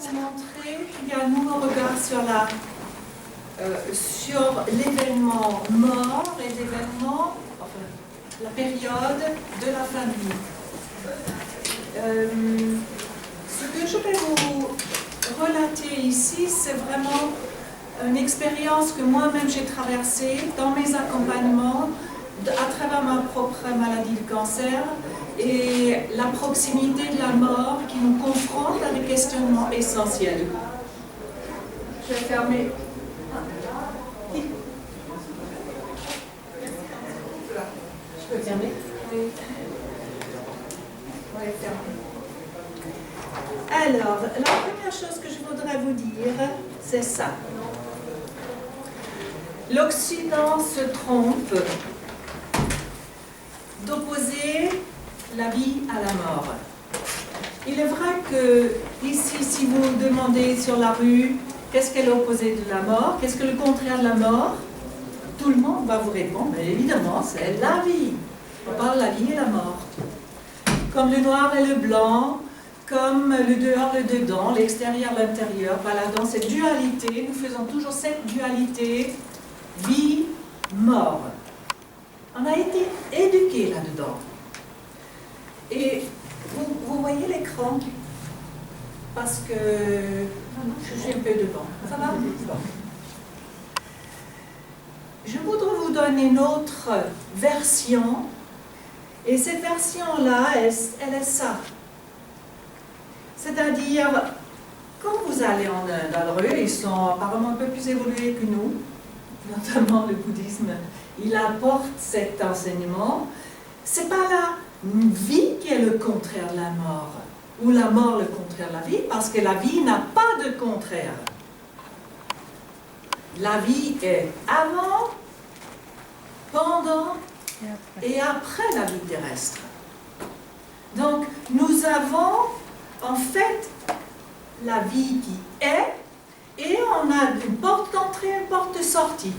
vous montrer qu'il y a un nouveau regard sur l'événement mort et l'événement, enfin, la période de la famille. Ce que je vais vous relater ici, c'est vraiment une expérience que moi-même j'ai traversée dans mes accompagnements à travers ma propre maladie de cancer et la proximité de la mort qui nous confronte à des questionnements essentiels. Je vais fermer. Je peux fermer? Oui. Oui, fermer. Alors, la première chose que je voudrais vous dire, c'est ça. L'Occident se trompe d'opposer la vie à la mort. Il est vrai que ici, si vous demandez sur la rue, qu'est-ce qu'est l'opposé de la mort, qu'est-ce que le contraire de la mort, tout le monde va vous répondre, mais évidemment, c'est la vie. On parle de la vie et la mort. Comme le noir et le blanc, comme le dehors, le dedans, l'extérieur, l'intérieur. Voilà, dans cette dualité, nous faisons toujours cette dualité vie, mort. On a été éduqués là-dedans. Et vous voyez l'écran? Parce que je suis un peu devant. Ça va? Je voudrais vous donner une autre version. Et cette version-là, elle est ça. C'est-à-dire, quand vous allez en Inde, alors eux, ils sont apparemment un peu plus évolués que nous, notamment le bouddhisme, il apporte cet enseignement. C'est pas la vie qui est le contraire de la mort, ou la mort le contraire de la vie, parce que la vie n'a pas de contraire. La vie est avant, pendant et après la vie terrestre. Donc, nous avons en fait la vie qui est, et on a une porte d'entrée et une porte de sortie.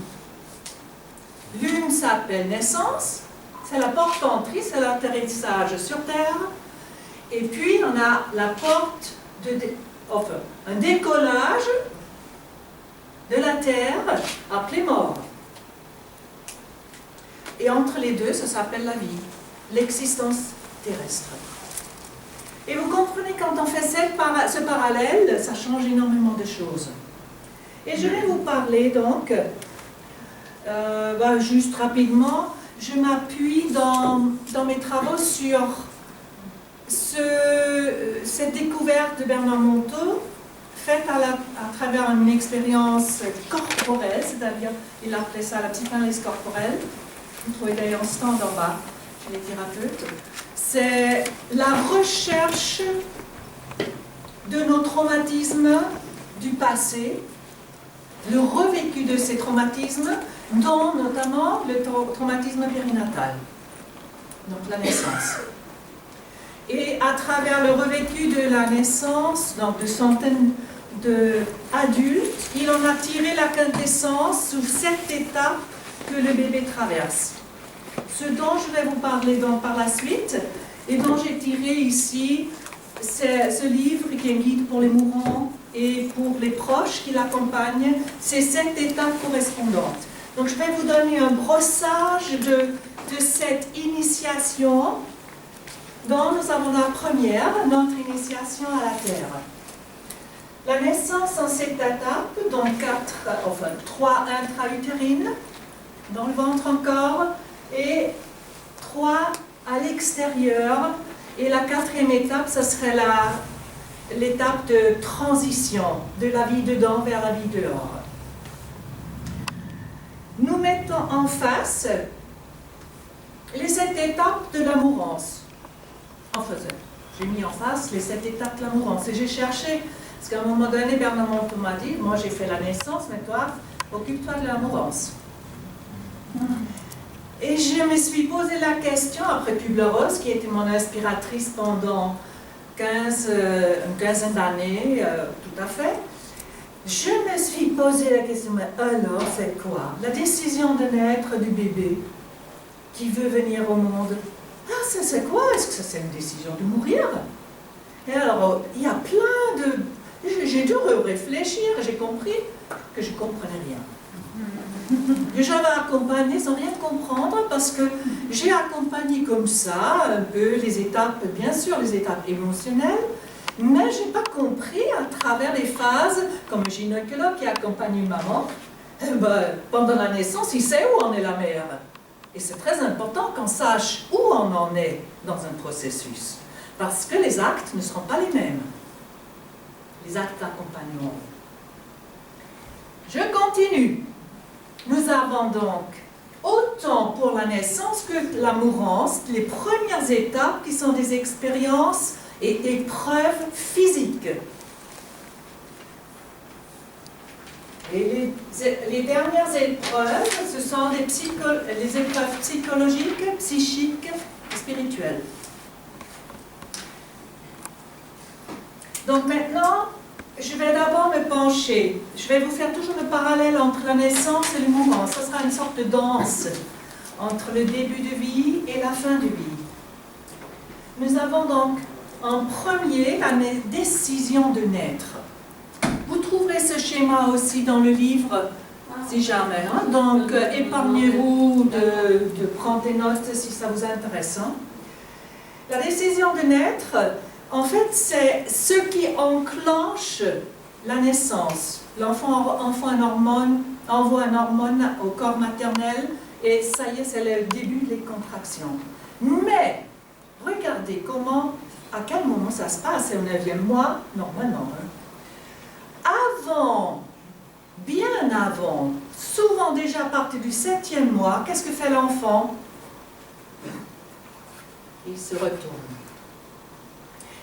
L'une s'appelle naissance, c'est la porte d'entrée, c'est l'atterrissage sur Terre, et puis on a la porte enfin, un décollage de la Terre appelée mort. Et entre les deux, ça s'appelle la vie, l'existence terrestre. Et vous comprenez, quand on fait ce parallèle, ça change énormément de choses. Et je vais vous parler donc, juste rapidement, je m'appuie dans mes travaux sur cette découverte de Bernard Monteau, faite à travers une expérience corporelle, c'est-à-dire, il appelait ça la psychanalyse corporelle. Vous trouvez d'ailleurs un stand en bas chez les thérapeutes. C'est la recherche de nos traumatismes du passé, le revécu de ces traumatismes, dont notamment le traumatisme périnatal, donc la naissance. Et à travers le revécu de la naissance, donc de centaines d'adultes, il en a tiré la quintessence sous 7 étapes que le bébé traverse. Ce dont je vais vous parler par la suite, et dont j'ai tiré ici, c'est ce livre qui est un guide pour les mourants et pour les proches qui l'accompagnent, ces 7 étapes correspondantes. Donc je vais vous donner un brossage de cette initiation, dont nous avons la première, notre initiation à la Terre. La naissance en 7 étapes, dont 3 intra-utérines, dans le ventre encore, et 3 à l'extérieur. Et la 4e étape, ce serait l'étape de transition de la vie dedans vers la vie dehors. Nous mettons en face les 7 étapes de la mourance. Enfin, j'ai mis en face les 7 étapes de la mourance. Et j'ai cherché, parce qu'à un moment donné, Bernard Monteau m'a dit, moi j'ai fait la naissance, mais toi, occupe-toi de la mourance. Et je me suis posé la question, après Kubler-Ross, qui était mon inspiratrice pendant une quinzaine d'années, tout à fait, je me suis posé la question, mais alors c'est quoi? La décision de naître du bébé qui veut venir au monde, ça c'est quoi? Est-ce que ça c'est une décision de mourir? Et alors, il y a plein J'ai dû réfléchir, j'ai compris que je ne comprenais rien. Que j'avais accompagné sans rien comprendre parce que j'ai accompagné comme ça un peu les étapes, bien sûr les étapes émotionnelles, mais je n'ai pas compris à travers les phases, comme un gynécologue qui accompagne une maman, pendant la naissance, il sait où en est la mère. Et c'est très important qu'on sache où on en est dans un processus, parce que les actes ne seront pas les mêmes. Les actes d'accompagnement. Je continue. Nous avons donc, autant pour la naissance que la mourance, les premières étapes qui sont des expériences et épreuves physiques. Et les dernières épreuves, ce sont les épreuves psychologiques, psychiques et spirituelles. Donc maintenant, je vais d'abord me pencher. Je vais vous faire toujours le parallèle entre la naissance et le mouvement. Ce sera une sorte de danse entre le début de vie et la fin de vie. Nous avons donc en premier la décision de naître. Vous trouverez ce schéma aussi dans le livre, si jamais. Hein? Donc, épargnez-vous de prendre des notes si ça vous intéresse. Hein? La décision de naître, en fait, c'est ce qui enclenche la naissance. L'enfant envoie une hormone au corps maternel et ça y est, c'est le début des contractions. Mais, regardez à quel moment ça se passe. C'est au 9e mois, normalement. Hein. Avant, bien avant, souvent déjà à partir du 7e mois, qu'est-ce que fait l'enfant? Il se retourne.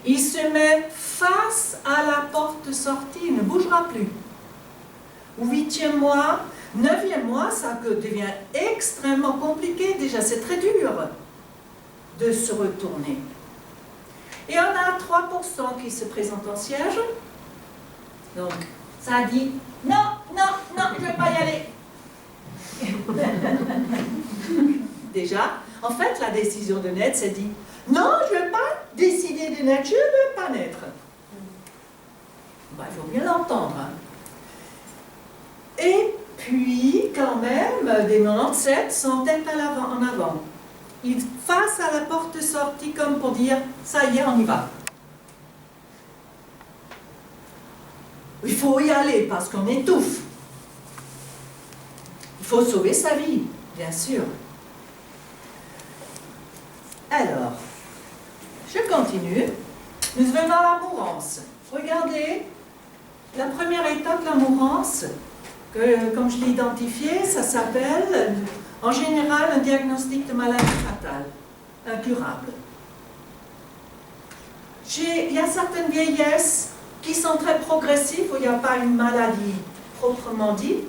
Il se met face à la porte sortie, il ne bougera plus. Au 8e mois, 9e mois, ça devient extrêmement compliqué. Déjà, c'est très dur de se retourner. Et on a 3% qui se présentent en siège. Donc, ça dit « Non, non, non, je ne vais pas y aller ». Déjà, en fait, la décision de naître, c'est dit « Non, je ne vais pas décider de naître, je ne veux pas naître ». Il faut bien l'entendre. Hein. Et puis, quand même, des 97 sont tête en avant. Ils face à la porte sortie comme pour dire « Ça y est, on y va ». Il faut y aller parce qu'on étouffe. Il faut sauver sa vie, bien sûr. Alors, je continue. Nous venons à la mourance. Regardez, la première étape de la mourance, comme je l'ai identifié, ça s'appelle, en général, un diagnostic de maladie fatale, incurable. Il y a certaines vieillesses qui sont très progressives, où il n'y a pas une maladie proprement dite,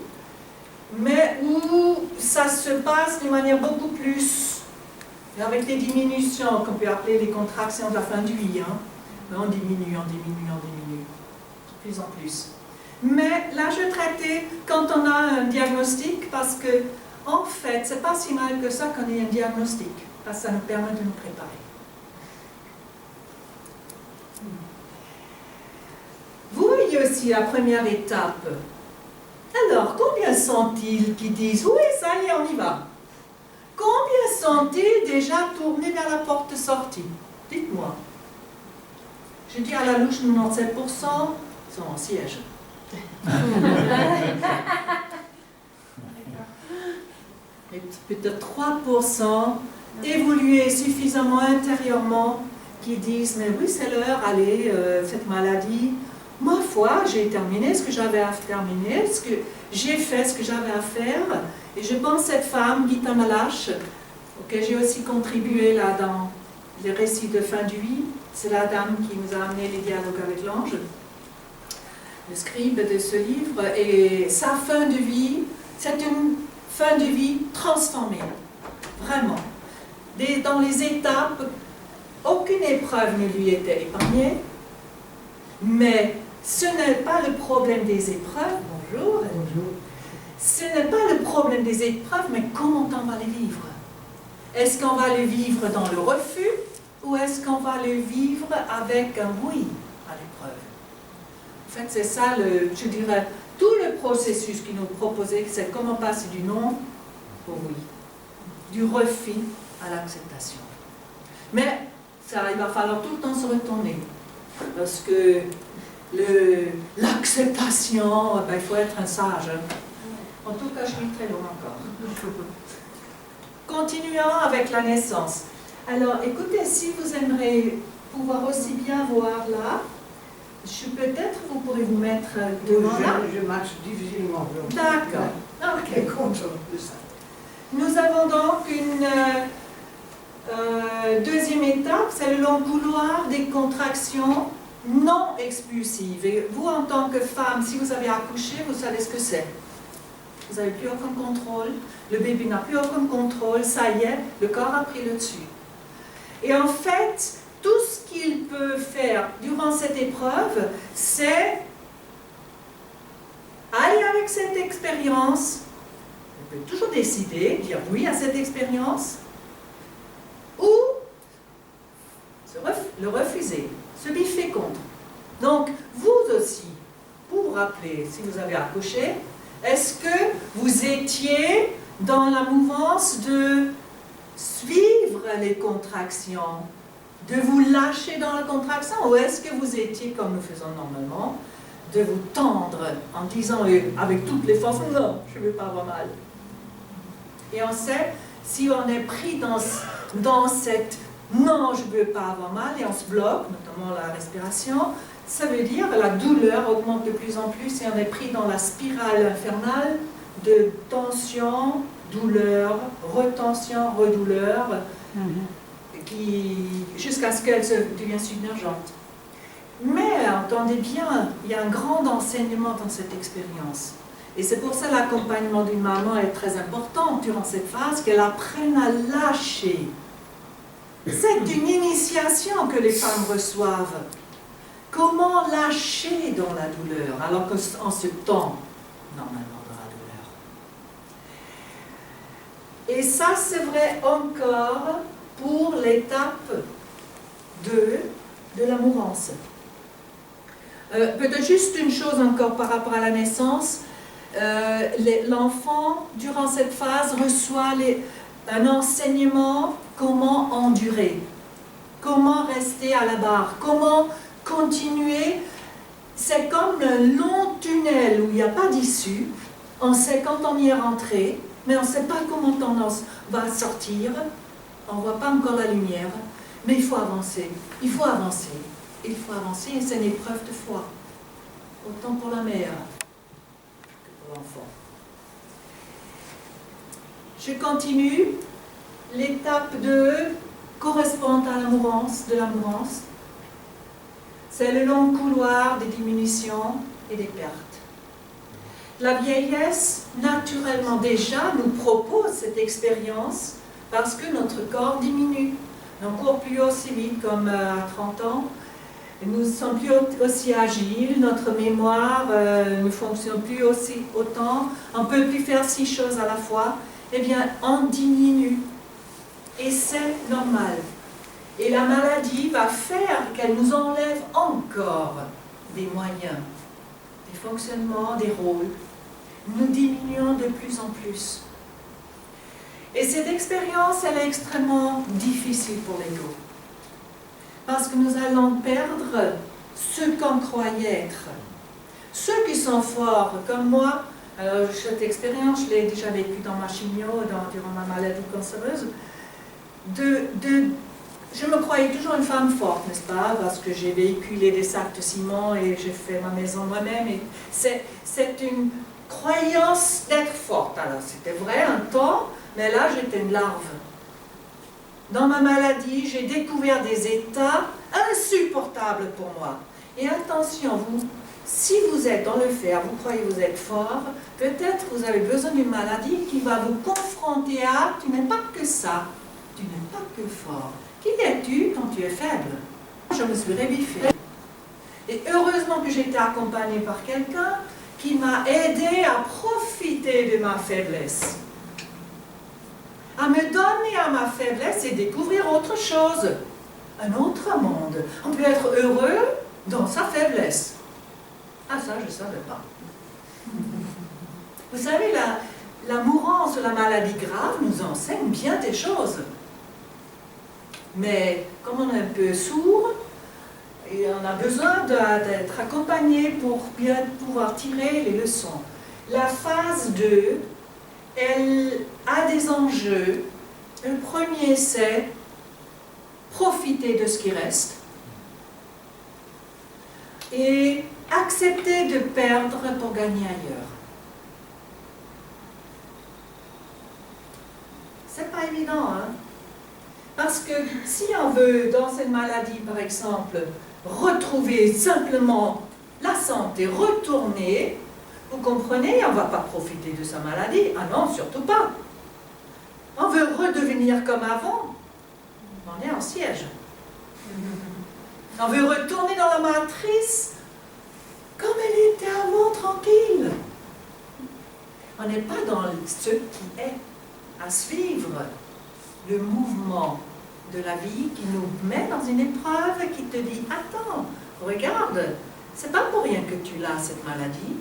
mais où ça se passe d'une manière beaucoup plus, avec des diminutions qu'on peut appeler les contractions de la fin de vie. Hein. On diminue, de plus en plus. Mais là, je traitais quand on a un diagnostic, parce que, en fait, c'est pas si mal que ça qu'on ait un diagnostic, parce que ça nous permet de nous préparer. Vous voyez aussi la première étape. Alors, combien sont-ils qui disent « Oui, ça y est, on y va » Combien sont-ils déjà tournés vers la porte sortie? Dites-moi. Je dis à la louche 97% sont en siège. Et peut-être 3% évolués suffisamment intérieurement qui disent « Mais oui, c'est l'heure, allez, cette maladie. » Ma foi, j'ai terminé ce que j'avais à terminer, j'ai fait ce que j'avais à faire. Et je pense cette femme, Gita Malache, auquel j'ai aussi contribué là dans les récits de fin de vie, c'est la dame qui nous a amené les dialogues avec l'ange, le scribe de ce livre. Et sa fin de vie, c'est une fin de vie transformée, vraiment. Dans les étapes, aucune épreuve ne lui était épargnée, mais ce n'est pas le problème des épreuves. Bonjour. Bonjour. Ce n'est pas le problème des épreuves, mais comment on va les vivre. Est-ce qu'on va les vivre dans le refus ou est-ce qu'on va les vivre avec un oui à l'épreuve? En fait, c'est ça, je dirais, tout le processus qui nous proposait, c'est comment passer du non au oui, du refus à l'acceptation. Mais ça, il va falloir tout le temps se retourner, parce que l'acceptation, ben, il faut être un sage. Hein. En tout cas, je suis très loin encore. Continuons avec la naissance. Alors, écoutez, si vous aimeriez pouvoir aussi bien voir là, peut-être vous pourrez vous mettre devant là. Je marche difficilement. D'accord. Ok. Contrôle de ça. Nous avons donc une deuxième étape, c'est le long couloir des contractions non expulsives. Et vous, en tant que femme, si vous avez accouché, vous savez ce que c'est. Vous n'avez plus aucun contrôle, le bébé n'a plus aucun contrôle, ça y est, le corps a pris le dessus. Et en fait, tout ce qu'il peut faire durant cette épreuve, c'est aller avec cette expérience. On peut toujours décider, dire oui à cette expérience, ou le refuser, se biffer contre. Donc, vous aussi, vous vous rappelez, si vous avez accouché, est-ce que vous étiez dans la mouvance de suivre les contractions, de vous lâcher dans la contraction, ou est-ce que vous étiez, comme nous faisons normalement, de vous tendre en disant avec toutes les forces, non, je ne veux pas avoir mal. Et on sait, si on est pris dans cette non, je ne veux pas avoir mal, et on se bloque, notamment la respiration, ça veut dire que la douleur augmente de plus en plus et on est pris dans la spirale infernale de tension, douleur, retension, redouleur, jusqu'à ce qu'elle devienne submergente. Mais entendez bien, il y a un grand enseignement dans cette expérience. Et c'est pour ça que l'accompagnement d'une maman est très important durant cette phase, qu'elle apprenne à lâcher. C'est une initiation que les femmes reçoivent. Comment lâcher dans la douleur, alors qu'on se tend normalement dans la douleur. Et ça, c'est vrai encore pour l'étape 2 de la mourance. Peut-être juste une chose encore par rapport à la naissance. L'enfant, durant cette phase, reçoit un enseignement comment endurer, comment rester à la barre, comment continuer. C'est comme un long tunnel où il n'y a pas d'issue. On sait quand on y est rentré, mais on ne sait pas comment on va sortir. On ne voit pas encore la lumière, mais il faut avancer. Il faut avancer. Il faut avancer et c'est une épreuve de foi. Autant pour la mère que pour l'enfant. Je continue. L'étape 2 correspond à la mourance, de la mourance. C'est le long couloir des diminutions et des pertes. La vieillesse, naturellement déjà, nous propose cette expérience parce que notre corps diminue. On ne court plus aussi vite comme à 30 ans. Nous ne sommes plus aussi agiles, notre mémoire ne fonctionne plus aussi autant. On ne peut plus faire 6 choses à la fois. Eh bien, on diminue. Et c'est normal. Et la maladie va faire qu'elle nous enlève encore des moyens, des fonctionnements, des rôles. Nous diminuons de plus en plus. Et cette expérience, elle est extrêmement difficile pour l'ego. Parce que nous allons perdre ce qu'on croyait être. Ceux qui sont forts, comme moi, alors cette expérience, je l'ai déjà vécue dans ma chimio, durant ma maladie cancéreuse, je me croyais toujours une femme forte, n'est-ce pas? Parce que j'ai véhiculé des sacs de ciment et j'ai fait ma maison moi-même. C'est une croyance d'être forte. Alors c'était vrai un temps, mais là j'étais une larve. Dans ma maladie, j'ai découvert des états insupportables pour moi. Et attention, si vous êtes dans le fer, vous croyez que vous êtes fort, peut-être vous avez besoin d'une maladie qui va vous confronter à « tu n'es pas que ça, tu n'es pas que fort ». Qui es-tu quand tu es faible? Je me suis rébiffée. Et heureusement que j'étais accompagnée par quelqu'un qui m'a aidé à profiter de ma faiblesse. À me donner à ma faiblesse et découvrir autre chose. Un autre monde. On peut être heureux dans sa faiblesse. Ah, ça, je ne savais pas. Vous savez, la mourance de la maladie grave nous enseigne bien des choses. Mais comme on est un peu sourd, et on a besoin d'être accompagné pour bien pouvoir tirer les leçons. La phase 2, elle a des enjeux. Le premier, c'est profiter de ce qui reste et accepter de perdre pour gagner ailleurs. C'est pas évident, hein? Parce que si on veut, dans cette maladie, par exemple, retrouver simplement la santé, retourner, vous comprenez, on ne va pas profiter de sa maladie. Ah non, surtout pas. On veut redevenir comme avant. On est en siège. On veut retourner dans la matrice comme elle était avant, tranquille. On n'est pas dans ce qui est à suivre, le mouvement de la vie qui nous met dans une épreuve, qui te dit, attends, regarde, c'est pas pour rien que tu l'as, cette maladie.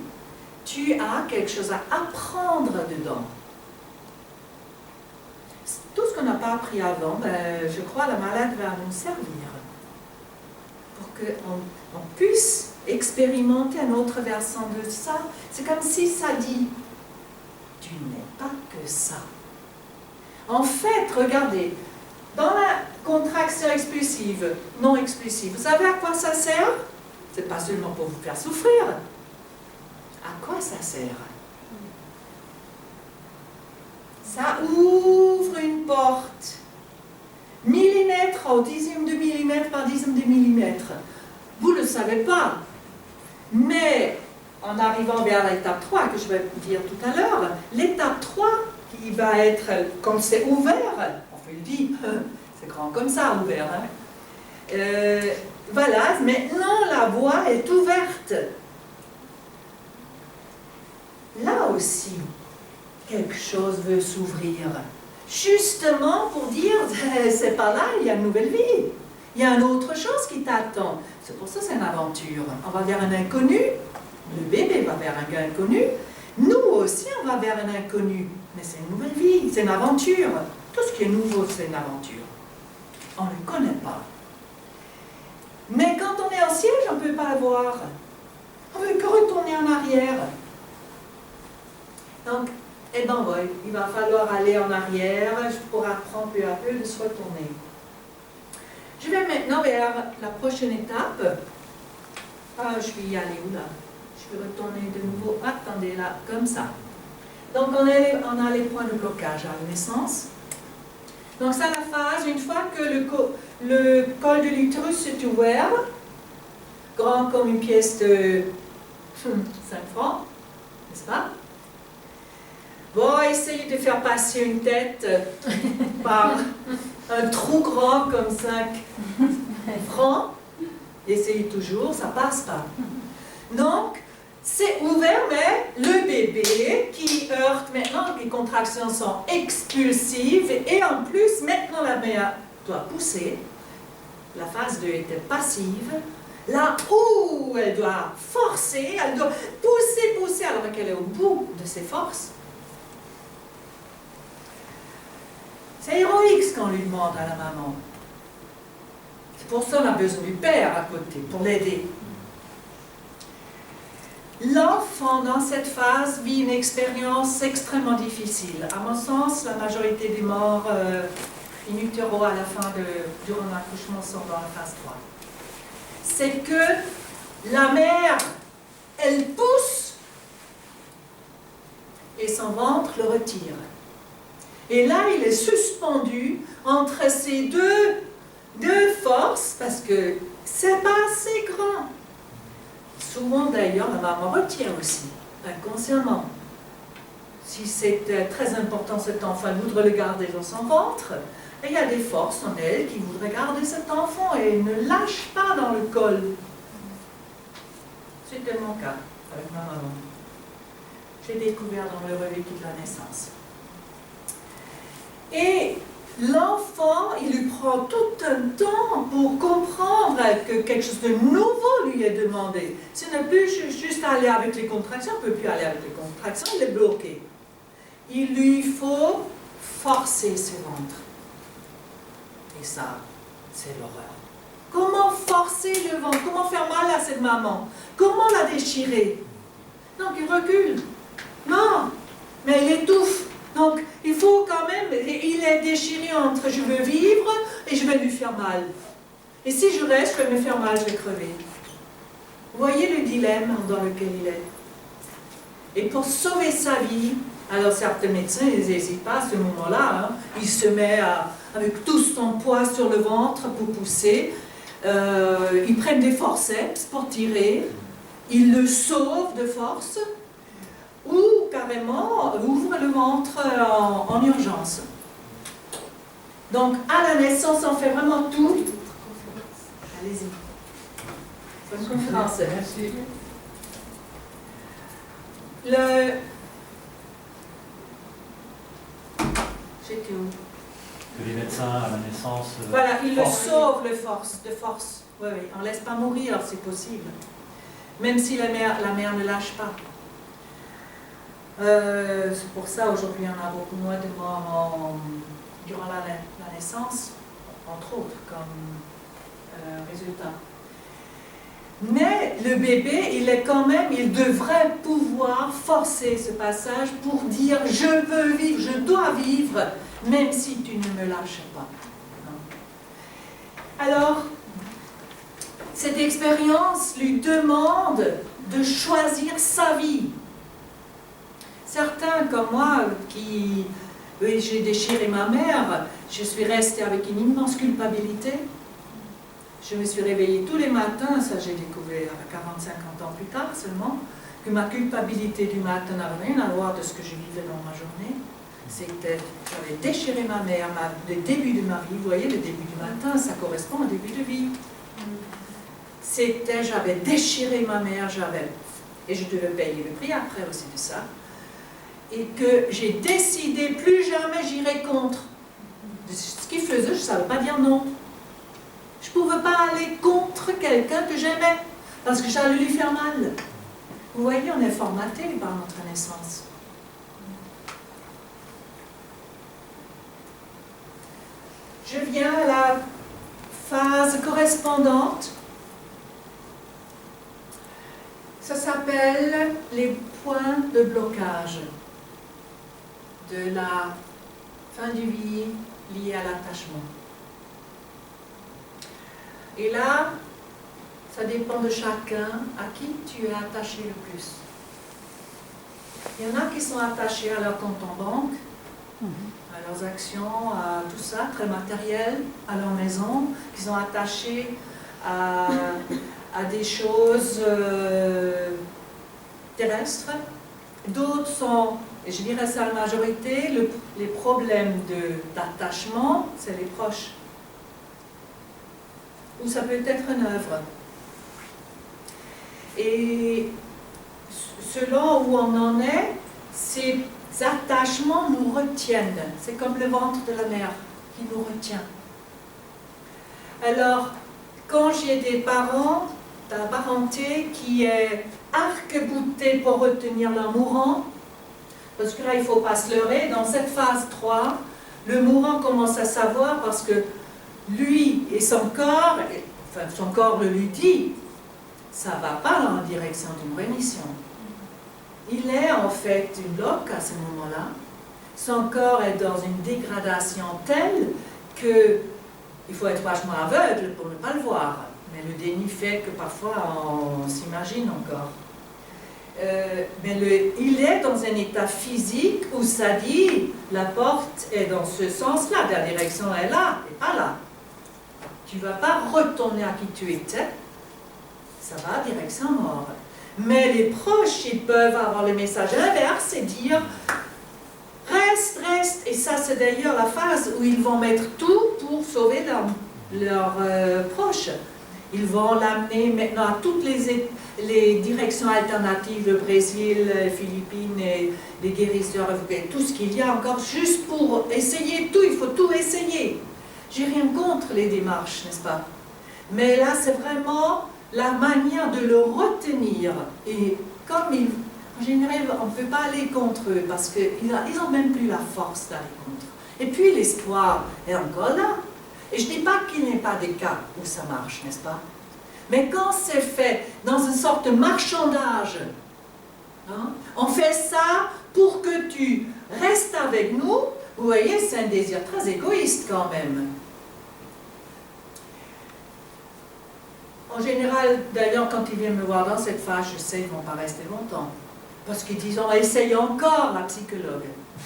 Tu as quelque chose à apprendre dedans. Tout ce qu'on n'a pas appris avant, ben, je crois que la maladie va nous servir pour qu'on puisse expérimenter un autre versant de ça. C'est comme si ça dit, tu n'es pas que ça. En fait, regardez, dans la contraction expulsive, non expulsive, vous savez à quoi ça sert? C'est pas seulement pour vous faire souffrir. À quoi ça sert? Ça ouvre une porte, millimètre au dixième de millimètre par dixième de millimètre. Vous ne le savez pas. Mais en arrivant vers l'étape 3, que je vais vous dire tout à l'heure, l'étape 3, qui va être, quand c'est ouvert, on le dit, c'est grand comme ça, ouvert. Hein? Voilà, maintenant la voie est ouverte. Là aussi, quelque chose veut s'ouvrir. Justement pour dire, c'est pas là, il y a une nouvelle vie. Il y a une autre chose qui t'attend. C'est pour ça que c'est une aventure. On va vers un inconnu. Le bébé va vers un inconnu. Nous aussi, on va vers un inconnu. Mais c'est une nouvelle vie, c'est une aventure. Tout ce qui est nouveau, c'est une aventure. On ne le connaît pas. Mais quand on est en siège, on ne peut pas le voir. On ne peut que retourner en arrière. Donc, eh ben, ouais, il va falloir aller en arrière pour apprendre peu à peu de se retourner. Je vais maintenant vers la prochaine étape. Ah, je vais y aller où là? Je vais retourner de nouveau. Attendez là, comme ça. Donc, on a les points de blocage à la naissance. Donc, c'est la phase, une fois que le col de l'utérus est ouvert, grand comme une pièce de 5 francs, n'est-ce pas? Bon, essayez de faire passer une tête par un trou grand comme 5 francs. Essayez toujours, ça passe pas. Donc, c'est ouvert, mais le bébé qui heurte maintenant, les contractions sont expulsives et en plus, maintenant la mère doit pousser. La phase 2 était passive. Là où elle doit forcer, elle doit pousser alors qu'elle est au bout de ses forces. C'est héroïque ce qu'on lui demande à la maman. C'est pour ça qu'on a besoin du père à côté, pour l'aider. L'enfant, dans cette phase, vit une expérience extrêmement difficile. À mon sens, la majorité des morts in utero à la fin durant l'accouchement sont dans la phase 3. C'est que la mère, elle pousse et son ventre le retire. Et là, il est suspendu entre ces deux forces parce que c'est pas assez grand. Souvent d'ailleurs, la maman retient aussi, inconsciemment. Si c'est très important cet enfant, elle voudrait le garder dans son ventre, et il y a des forces en elle qui voudraient garder cet enfant et ne lâchent pas dans le col. C'était mon cas avec ma maman. J'ai découvert dans le revécu de la naissance. Et l'enfant, il lui prend tout un temps pour comprendre que quelque chose de nouveau lui est demandé. Ce n'est plus juste aller avec les contractions, il ne peut plus aller avec les contractions, il est bloqué. Il lui faut forcer ce ventre. Et ça, c'est l'horreur. Comment forcer le ventre? Comment faire mal à cette maman? Comment la déchirer? Donc il recule. Non, mais il étouffe. Donc il faut quand même, il est déchiré entre je veux vivre et je vais lui faire mal. Et si je reste, je vais me faire mal, je vais crever. Vous voyez le dilemme dans lequel il est. Et pour sauver sa vie, alors certains médecins, ils n'hésitent pas à ce moment-là, hein, il se met avec tout son poids sur le ventre pour pousser. Ils prennent des forceps pour tirer, ils le sauvent de force, ou carrément ouvrent le ventre en urgence. Donc à la naissance, on fait vraiment tout. Allez-y. Bonne conférence. Merci. J'étais où? Que les médecins à la naissance... Voilà, ils le sauvent de force. Oui, oui, on ne laisse pas mourir, c'est possible. Même si la mère ne lâche pas. C'est pour ça, aujourd'hui, on a beaucoup moins de morts durant la naissance, entre autres, comme résultat. Mais le bébé, il devrait pouvoir forcer ce passage pour dire « je veux vivre, je dois vivre », même si tu ne me lâches pas. Alors, cette expérience lui demande de choisir sa vie. Certains comme moi, j'ai déchiré ma mère, je suis restée avec une immense culpabilité. Je me suis réveillée tous les matins, ça j'ai découvert 40-50 ans plus tard seulement, que ma culpabilité du matin n'avait rien à voir de ce que je vivais dans ma journée. J'avais déchiré ma mère, le début de ma vie, vous voyez, le début du matin, ça correspond au début de vie. J'avais déchiré ma mère, et je devais payer le prix après aussi de ça, et que j'ai décidé, plus jamais j'irai contre. Ce qu'il faisait, je ne savais pas dire non. Je ne pouvais pas aller contre quelqu'un que j'aimais, parce que j'allais lui faire mal. Vous voyez, on est formaté par notre naissance. Je viens à la phase correspondante. Ça s'appelle les points de blocage de la fin de vie liée à l'attachement. Et là, ça dépend de chacun à qui tu es attaché le plus. Il y en a qui sont attachés à leur compte en banque, à leurs actions, à tout ça, très matériel, à leur maison, qui sont attachés à des choses terrestres. D'autres sont, et je dirais ça la majorité, les problèmes d'attachement, c'est les proches. Ou ça peut être une œuvre. Et selon où on en est, ces attachements nous retiennent. C'est comme le ventre de la mère qui nous retient. Alors, quand j'ai des parents, la parenté qui est arc-boutée pour retenir leur mourant, parce que là, il ne faut pas se leurrer, dans cette phase 3, le mourant commence à savoir parce que lui et son corps, enfin son corps le lui dit, ça ne va pas en direction d'une rémission. Il est en fait une bloc à ce moment-là. Son corps est dans une dégradation telle qu'il faut être vachement aveugle pour ne pas le voir. Mais le déni fait que parfois on s'imagine encore. Mais il est dans un état physique où ça dit, la porte est dans ce sens-là, la direction est là et pas là. Tu ne vas pas retourner à qui tu étais, ça va direction mort. Mais les proches, ils peuvent avoir le message inverse et dire reste, reste. Et ça, c'est d'ailleurs la phase où ils vont mettre tout pour sauver leurs proches. Ils vont l'amener maintenant à toutes les directions alternatives, le Brésil, les Philippines, et les guérisseurs, tout ce qu'il y a encore, juste pour essayer tout, il faut tout essayer. J'ai rien contre les démarches, n'est-ce pas? Mais là, c'est vraiment la manière de le retenir. Et comme en général, on ne peut pas aller contre eux, parce qu'ils n'ont même plus la force d'aller contre. Et puis l'espoir est encore là. Et je ne dis pas qu'il n'y ait pas des cas où ça marche, n'est-ce pas? Mais quand c'est fait dans une sorte de marchandage, hein, on fait ça pour que tu restes avec nous, vous voyez, c'est un désir très égoïste quand même. En général, d'ailleurs, quand ils viennent me voir dans cette phase, je sais qu'ils ne vont pas rester longtemps. Parce qu'ils disent, on essaye encore, la psychologue.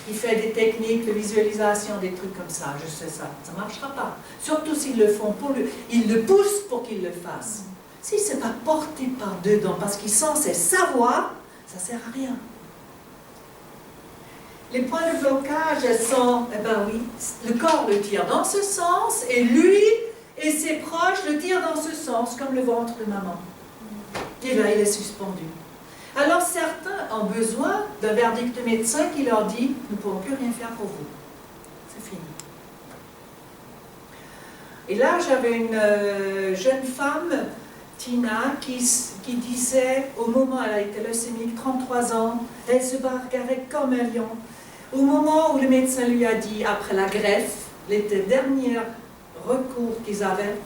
Il fait des techniques de visualisation, des trucs comme ça, je sais ça. Ça ne marchera pas. Surtout s'ils le font pour lui. Ils le poussent pour qu'ils le fassent. Si ce n'est pas porté par dedans, parce qu'ils sont censés savoir, ça ne sert à rien. Les points de blocage sont, eh ben oui, le corps le tire dans ce sens, et lui et ses proches le tirent dans ce sens, comme le ventre de maman. Et là, il est suspendu. Alors certains ont besoin d'un verdict de médecin qui leur dit « Nous ne pouvons plus rien faire pour vous. C'est fini. » Et là, j'avais une jeune femme, Tina, qui disait, au moment, elle a été leucémique, 33 ans, elle se bagarrait comme un lion. Au moment où le médecin lui a dit, après la greffe, les derniers recours qu'ils avaient,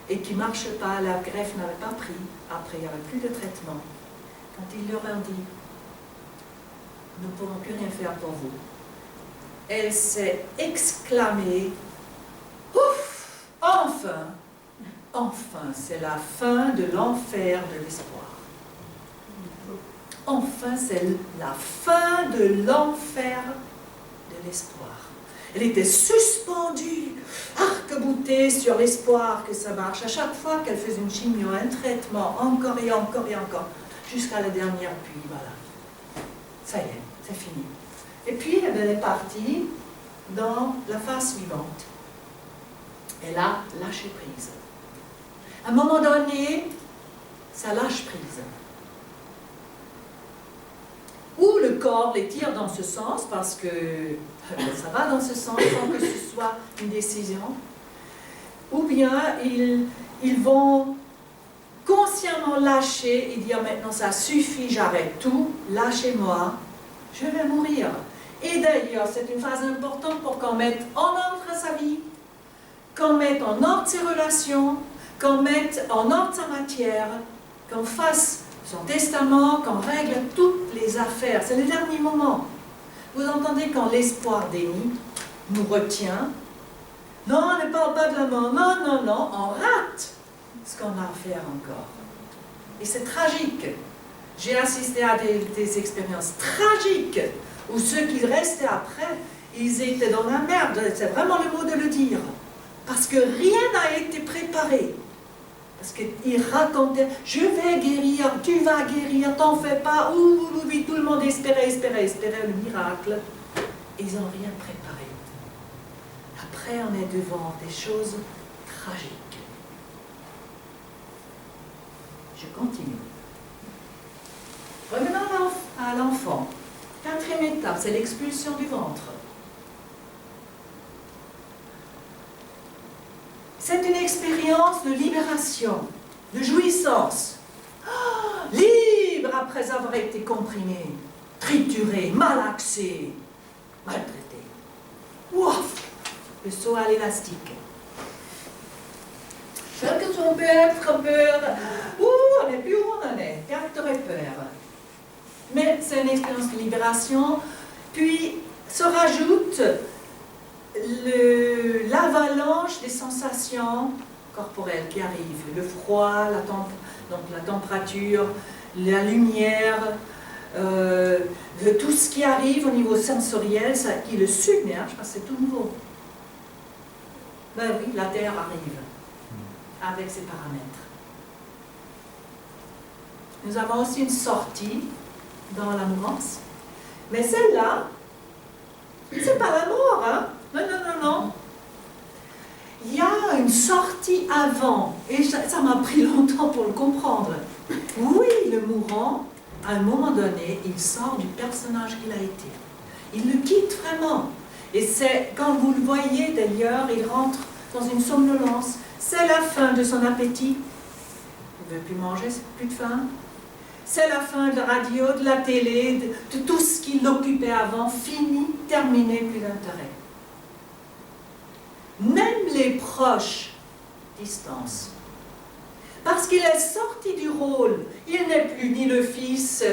et qui ne marchaient pas, la greffe n'avait pas pris, après il n'y avait plus de traitement. Quand il leur a dit, nous ne pourrons plus rien faire pour vous, elle s'est exclamée, ouf, enfin, enfin, c'est la fin de l'enfer de l'espoir. Enfin, c'est la fin de l'enfer de l'espoir. Elle était suspendue, arc-boutée sur l'espoir que ça marche. À chaque fois qu'elle faisait une chimio, un traitement, encore et encore et encore, jusqu'à la dernière, puis voilà. Ça y est, c'est fini. Et puis, elle est partie dans la phase suivante. Elle a lâché prise. À un moment donné, ça lâche prise. Ou le corps les tire dans ce sens, parce que ça va dans ce sens, sans que ce soit une décision. Ou bien, ils vont consciemment lâcher et dire maintenant ça suffit, j'arrête tout, lâchez-moi, je vais mourir. Et d'ailleurs, c'est une phase importante pour qu'on mette en ordre sa vie, qu'on mette en ordre ses relations, qu'on mette en ordre sa matière, qu'on fasse son testament, qu'on règle toutes les affaires. C'est le dernier moment. Vous entendez quand l'espoir déni nous retient. Non, ne parle pas de la mort. Non, non, non, on rate ce qu'on a à faire encore. Et c'est tragique. J'ai assisté à des expériences tragiques où ceux qui restaient après, ils étaient dans la merde. C'est vraiment le mot de le dire. Parce que rien n'a été préparé. Parce qu'ils racontaient, je vais guérir, tu vas guérir, t'en fais pas, oui, tout le monde espérait le miracle. Ils n'ont rien préparé. Après, on est devant des choses tragiques. Je continue. Revenons à l'enfant. Quatrième étape, c'est l'expulsion du ventre. C'est une expérience de libération, de jouissance. Libre après avoir été comprimé, trituré, malaxé, maltraité. Ouf, le saut à l'élastique. Quel que son père, on n'est plus où on en est, perte repère. Mais c'est une expérience de libération. Puis se rajoute l'avalanche des sensations corporelles qui arrivent. Le froid, donc la température, la lumière, tout ce qui arrive au niveau sensoriel, ça, qui le submerge, parce que c'est tout nouveau. Ben oui, la Terre arrive avec ses paramètres. Nous avons aussi une sortie dans la mouvance, mais celle-là, c'est pas la mort, hein? Non, non, non, non. Il y a vraiment une sortie avant. Et ça m'a pris longtemps pour le comprendre. Oui, le mourant, à un moment donné, il sort du personnage qu'il a été. Il le quitte vraiment. Et c'est, quand vous le voyez d'ailleurs, il rentre dans une somnolence. C'est la fin de son appétit. Il ne veut plus manger, c'est plus de faim. C'est la fin de la radio, de la télé, de tout ce qui l'occupait avant, fini, terminé, plus d'intérêt. Même les proches distancent. Parce qu'il est sorti du rôle. Il n'est plus ni le fils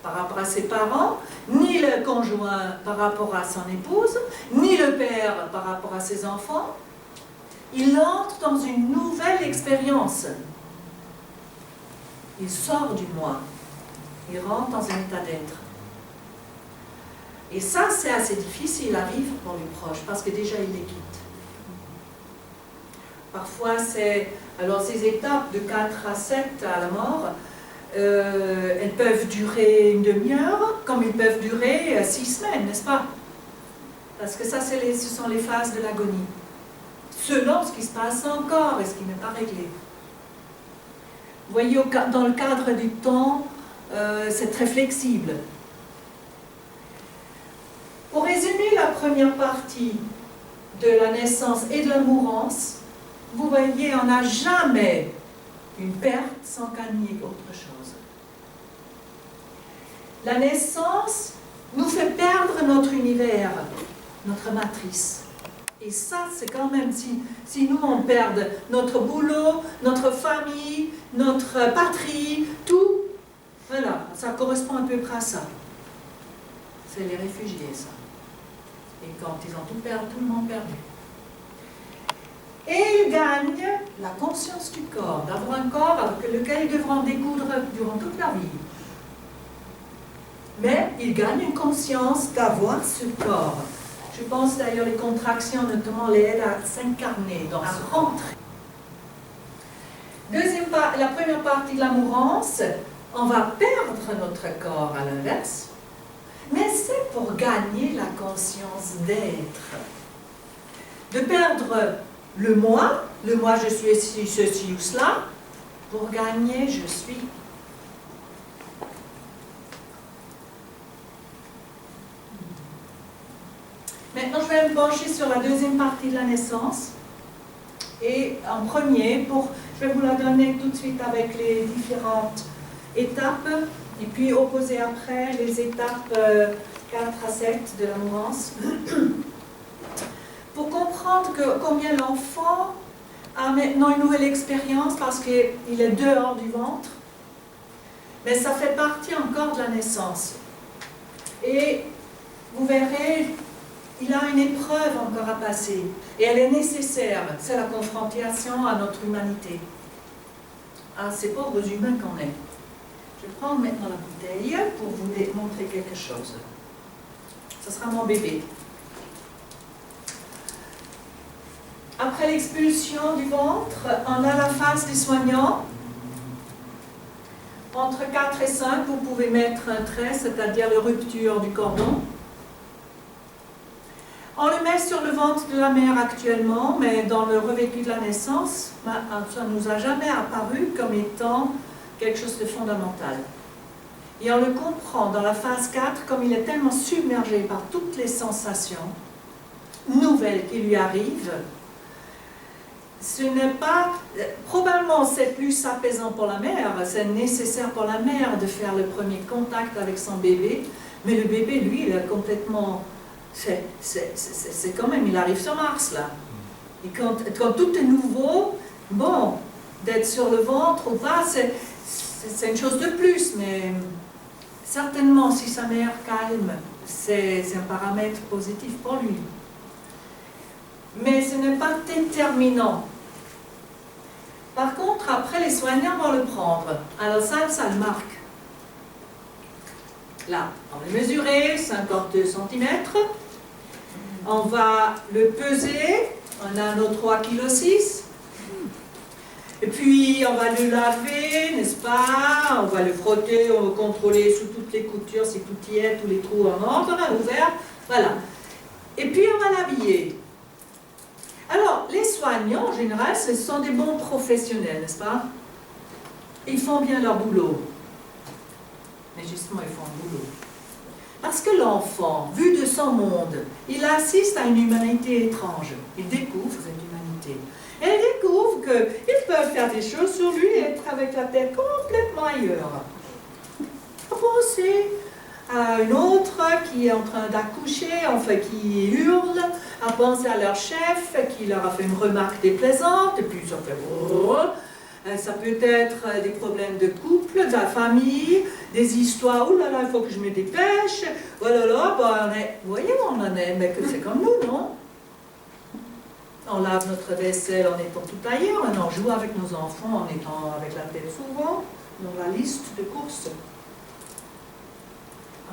par rapport à ses parents, ni le conjoint par rapport à son épouse, ni le père par rapport à ses enfants. Il entre dans une nouvelle expérience. Il sort du moi. Il rentre dans un état d'être. Et ça, c'est assez difficile à vivre pour les proches, parce que déjà, il les quitte. Parfois, alors ces étapes de 4 à 7 à la mort, elles peuvent durer une demi-heure, comme ils peuvent durer 6 semaines, n'est-ce pas? Parce que ça, ce sont les phases de l'agonie. Selon ce qui se passe encore et ce qui n'est pas réglé. Vous voyez, dans le cadre du temps, c'est très flexible. Pour résumer la première partie de la naissance et de la mourance, vous voyez, on n'a jamais une perte sans gagner autre chose. La naissance nous fait perdre notre univers, notre matrice. Et ça, c'est quand même, si nous on perd notre boulot, notre famille, notre patrie, tout, voilà, ça correspond à peu près à ça. C'est les réfugiés, ça. Et quand ils ont tout perdu, tout le monde perdu. Et ils gagnent la conscience du corps, d'avoir un corps avec lequel ils devront découdre durant toute la vie. Mais ils gagnent une conscience d'avoir ce corps. Je pense d'ailleurs les contractions notamment les aident à s'incarner, à rentrer. La première partie de la mourance, on va perdre notre corps à l'inverse, mais c'est pour gagner la conscience d'être. De perdre le moi je suis ceci ou cela, pour gagner je suis. Maintenant, je vais me pencher sur la deuxième partie de la naissance. Et en premier, je vais vous la donner tout de suite avec les différentes étapes, et puis opposer après les étapes 4 à 7 de la mourance. Pour comprendre combien l'enfant a maintenant une nouvelle expérience, parce qu'il est dehors du ventre, mais ça fait partie encore de la naissance. Et vous verrez, il a une épreuve encore à passer, et elle est nécessaire, c'est la confrontation à notre humanité, à ces pauvres humains qu'on est. Je vais prendre maintenant la bouteille pour vous montrer quelque chose. Ce sera mon bébé. Après l'expulsion du ventre, on a la phase des soignants. Entre 4 et 5, vous pouvez mettre un trait, c'est-à-dire la rupture du cordon. On le met sur le ventre de la mère actuellement, mais dans le revécu de la naissance, ça ne nous a jamais apparu comme étant quelque chose de fondamental. Et on le comprend dans la phase 4, comme il est tellement submergé par toutes les sensations nouvelles qui lui arrivent. Ce n'est pas, probablement c'est plus apaisant pour la mère, c'est nécessaire pour la mère de faire le premier contact avec son bébé, mais le bébé, lui, il est complètement, c'est quand même, il arrive sur Mars là. Et quand tout est nouveau, bon, d'être sur le ventre ou pas, c'est une chose de plus, mais certainement si sa mère calme, c'est un paramètre positif pour lui. Mais ce n'est pas déterminant. Par contre, après, les soignants vont le prendre. Alors ça le marque. Là, on va le mesurer, 52 cm. On va le peser. On a nos 3,6 kg. Et puis, on va le laver, n'est-ce pas? On va le frotter, on va contrôler sous toutes les coutures, si tout y est, tous les trous en ordre, ouverts. Voilà. Et puis, on va l'habiller. Alors, les soignants, en général, ce sont des bons professionnels, n'est-ce pas? Ils font bien leur boulot. Mais justement, ils font le boulot. Parce que l'enfant, vu de son monde, il assiste à une humanité étrange. Il découvre cette humanité. Et il découvre qu'ils peuvent faire des choses sur lui et être avec la tête complètement ailleurs. Penser à une autre qui est en train d'accoucher, enfin qui hurle, à penser à leur chef qui leur a fait une remarque déplaisante, et puis ça fait oh. Ça peut être des problèmes de couple, de la famille, des histoires, oh là là, il faut que je me dépêche, oh là là, bah, vous voyez où on en est, mais que c'est comme nous, non? On lave notre vaisselle en étant tout ailleurs, on joue avec nos enfants en étant avec la tête souvent dans la liste de courses.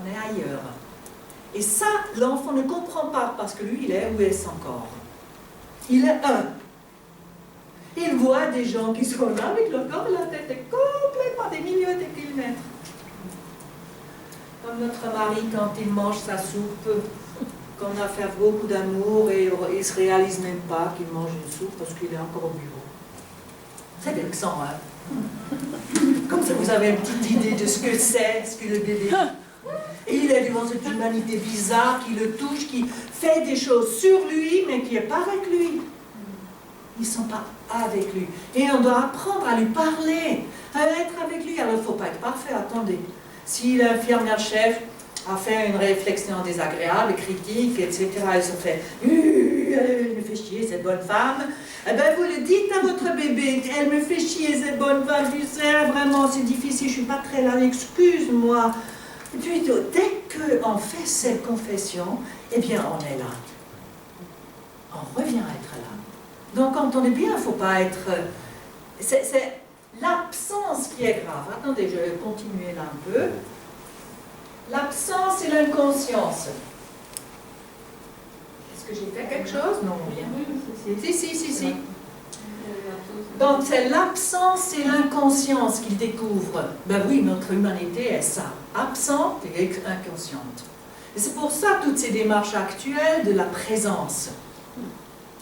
On est ailleurs. Et ça, l'enfant ne comprend pas parce que lui, il est où est son corps. Il est un. Il voit des gens qui sont là avec leur corps et la tête est complètement à des milliers de kilomètres. Comme notre mari quand il mange sa soupe, qu'on a fait beaucoup d'amour et il ne se réalise même pas qu'il mange une soupe parce qu'il est encore au bureau. C'est vexant, hein? Comme ça vous avez une petite idée de ce que c'est, ce que le bébé. Et il est devant cette humanité bizarre qui le touche, qui fait des choses sur lui, mais qui n'est pas avec lui. Ils ne sont pas avec lui. Et on doit apprendre à lui parler, à être avec lui. Alors il ne faut pas être parfait, attendez. Si l'infirmière-chef a fait une réflexion désagréable, critique, etc., elle se fait « elle me fait chier, cette bonne femme », eh bien vous le dites à votre bébé « elle me fait chier, cette bonne femme, tu sais, vraiment c'est difficile, je ne suis pas très là, excuse-moi ». Et puis, dès qu'on fait cette confession, eh bien, on est là. On revient à être là. Donc, entendez bien, il ne faut pas être... C'est l'absence qui est grave. Attendez, je vais continuer là un peu. L'absence et l'inconscience. Est-ce que j'ai fait quelque chose? Non, rien. Si. Donc, c'est l'absence et l'inconscience qu'il découvre. Ben oui, notre humanité est ça, absente et inconsciente. Et c'est pour ça toutes ces démarches actuelles de la présence,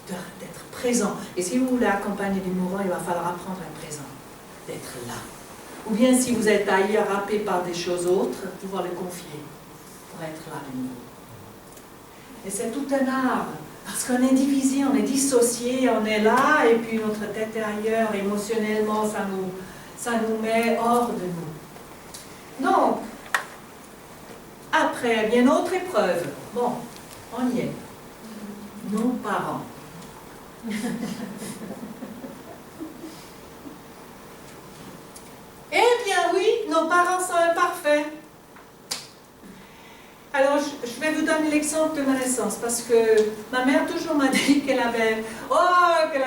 d'être présent. Et si vous voulez accompagner des mourants, il va falloir apprendre à être présent, d'être là. Ou bien si vous êtes ailleurs, happé par des choses autres, pouvoir le confier, pour être là de nouveau. Et c'est tout un art. Parce qu'on est divisé, on est dissocié, on est là, et puis notre tête est ailleurs, émotionnellement, ça nous met hors de nous. Donc, après, bien autre épreuve. Bon, on y est. Nos parents. Eh bien oui, nos parents sont imparfaits. Alors, je vais vous donner l'exemple de ma naissance, parce que ma mère toujours m'a dit qu'elle a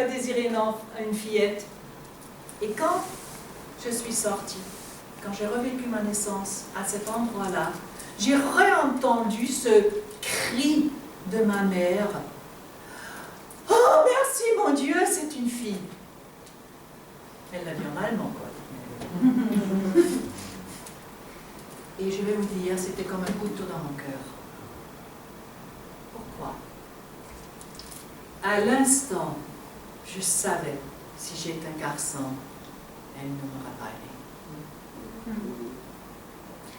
désiré une fillette. Et quand je suis sortie, quand j'ai revécu ma naissance à cet endroit-là, j'ai réentendu ce cri de ma mère. Oh, merci mon Dieu, c'est une fille. Elle l'a dit en allemand, quoi. Et je vais vous dire, c'était comme un couteau dans mon cœur. Pourquoi? À l'instant, je savais, si j'étais un garçon, elle ne m'aurait pas aimé.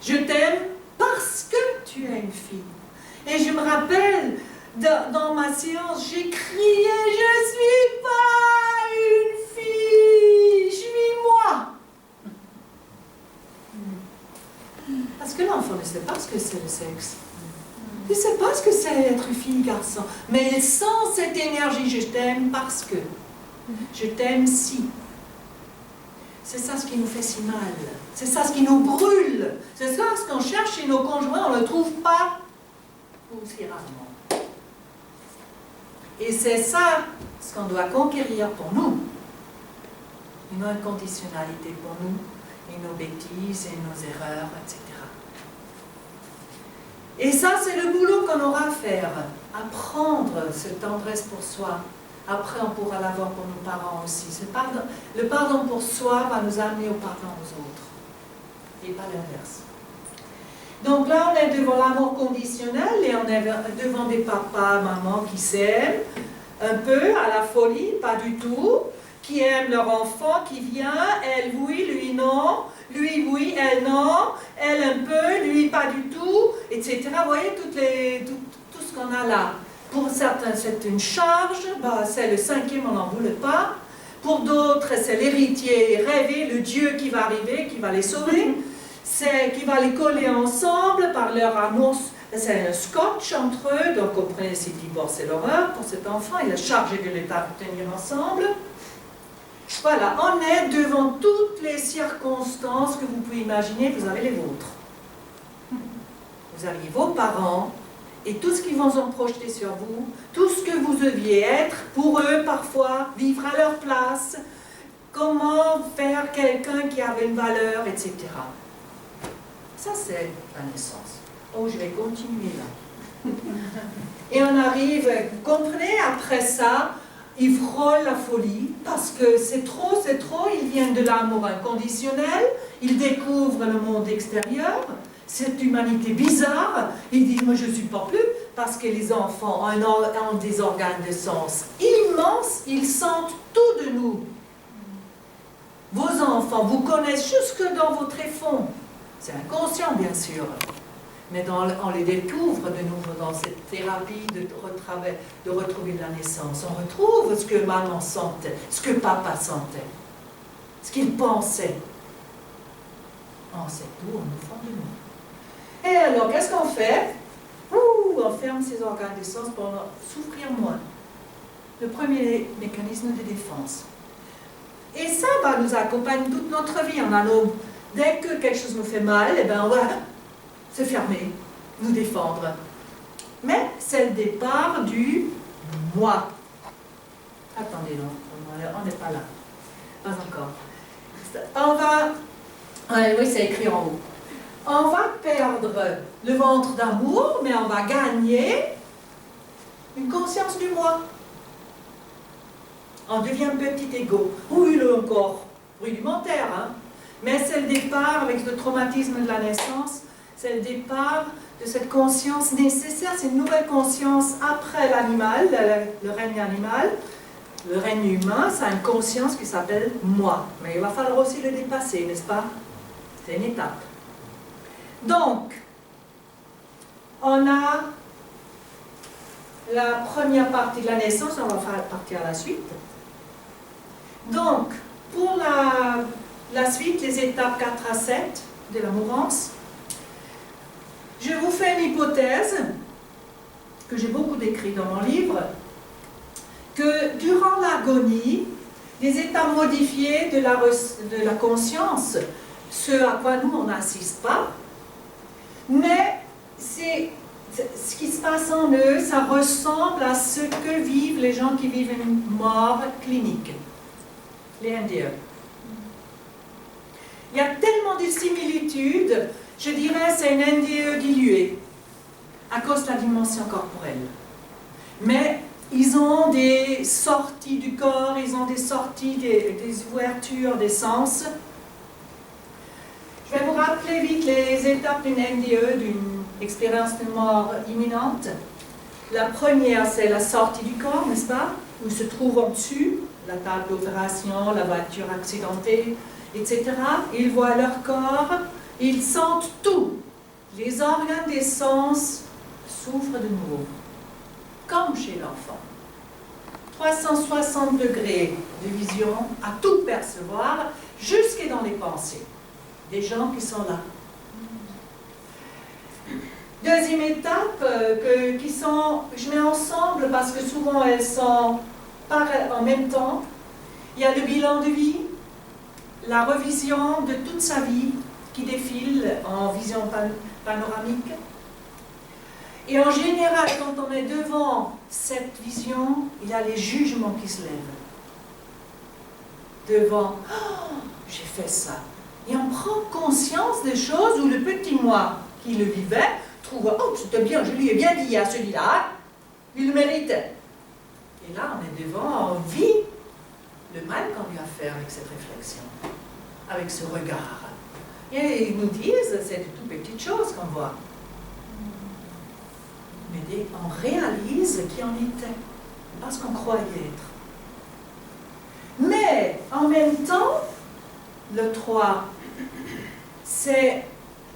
Je t'aime parce que tu es une fille. Et je me rappelle, dans ma séance, j'ai crié, je suis pas une fille, je suis moi. Parce que l'enfant ne sait pas ce que c'est le sexe. Il ne sait pas ce que c'est être fille, garçon. Mais il sent cette énergie, je t'aime parce que. Je t'aime si. C'est ça ce qui nous fait si mal. C'est ça ce qui nous brûle. C'est ça ce qu'on cherche chez nos conjoints, on ne le trouve pas. Ou si rarement. Et c'est ça ce qu'on doit conquérir pour nous. Une inconditionnalité pour nous, et nos bêtises, et nos erreurs, etc. Et ça, c'est le boulot qu'on aura à faire. Apprendre cette tendresse pour soi. Après, on pourra l'avoir pour nos parents aussi. Le pardon pour soi va nous amener au pardon aux autres. Et pas l'inverse. Donc là, on est devant l'amour conditionnel et on est devant des papas, mamans qui s'aiment, un peu à la folie, pas du tout, qui aiment leur enfant, qui vient, elle oui, lui non, lui oui, elle non, elle un peu, lui pas du tout, etc. Vous voyez tout ce qu'on a là. Pour certains, c'est une charge, bah, c'est le cinquième, on n'en voulait pas. Pour d'autres, c'est l'héritier rêvé, le Dieu qui va arriver, qui va les sauver, c'est qui va les coller ensemble par leur amour. C'est un scotch entre eux, donc comprenez, si divorce, c'est l'horreur pour cet enfant, il est chargé de les tenir ensemble. Voilà, on est devant toutes les circonstances que vous pouvez imaginer, vous avez les vôtres. Vous aviez vos parents, et tout ce qu'ils vont en projeter sur vous, tout ce que vous deviez être, pour eux parfois, vivre à leur place, comment faire quelqu'un qui avait une valeur, etc. Ça c'est la naissance. Oh, je vais continuer là. Et on arrive, vous comprenez, après ça, ils frôlent la folie, parce que c'est trop, ils viennent de l'amour inconditionnel, ils découvrent le monde extérieur, cette humanité bizarre, ils disent, moi je ne supporte plus, parce que les enfants ont des organes de sens immenses, ils sentent tout de nous. Vos enfants vous connaissent jusque dans vos tréfonds, c'est inconscient bien sûr, mais on les découvre de nouveau dans cette thérapie de retrouver la naissance. On retrouve ce que maman sentait, ce que papa sentait, ce qu'il pensait. On sait tout au fond de nous. Et alors, qu'est-ce qu'on fait? On ferme ses organes de sens pour souffrir moins. Le premier mécanisme de défense. Et ça va nous accompagner toute notre vie. Dès que quelque chose nous fait mal, eh ben, on va se fermer, nous défendre. Mais c'est le départ du moi. Attendez, non, on n'est pas là. Pas encore. Oui, c'est écrit en haut. On va perdre le ventre d'amour, mais on va gagner une conscience du moi. On devient petit égo. Oui, là encore, rudimentaire, hein? Mais c'est le départ avec le traumatisme de la naissance. C'est le départ de cette conscience nécessaire, c'est une nouvelle conscience après l'animal, le règne animal. Le règne humain, c'est une conscience qui s'appelle moi. Mais il va falloir aussi le dépasser, n'est-ce pas? C'est une étape. Donc, on a la première partie de la naissance, on va faire partie à la suite. Donc, pour la suite, les étapes 4 à 7 de la mourance, je vous fais une hypothèse, que j'ai beaucoup décrite dans mon livre, que durant l'agonie, les états modifiés de la conscience, ce à quoi nous on n'assiste pas, mais ce qui se passe en eux, ça ressemble à ce que vivent les gens qui vivent une mort clinique, les NDE. Il y a tellement de similitudes. Je dirais c'est une NDE diluée à cause de la dimension corporelle. Mais ils ont des sorties du corps, ils ont des sorties, des ouvertures des sens. Je vais vous rappeler vite les étapes d'une NDE, d'une expérience de mort imminente. La première, c'est la sortie du corps, n'est-ce pas? Où se trouve en dessus la table d'opération, la voiture accidentée, etc. Ils voient leur corps. Ils sentent tout. Les organes des sens souffrent de nouveau, comme chez l'enfant. 360 degrés de vision, à tout percevoir, jusque dans les pensées des gens qui sont là. Deuxième étape, je mets ensemble parce que souvent elles sont en même temps. Il y a le bilan de vie, la revision de toute sa vie, qui défile en vision panoramique. Et en général, quand on est devant cette vision, il y a les jugements qui se lèvent. Devant, oh, j'ai fait ça. Et on prend conscience des choses où le petit moi qui le vivait trouve, oh, c'était bien, je lui ai bien dit à celui-là, il le méritait. Et là, on est devant, on vit le mal qu'on lui a fait avec cette réflexion, avec ce regard. Et ils nous disent, c'est de toutes petites choses qu'on voit. Mais on réalise qui on était. parce qu'on croit y être. Mais en même temps, le 3, c'est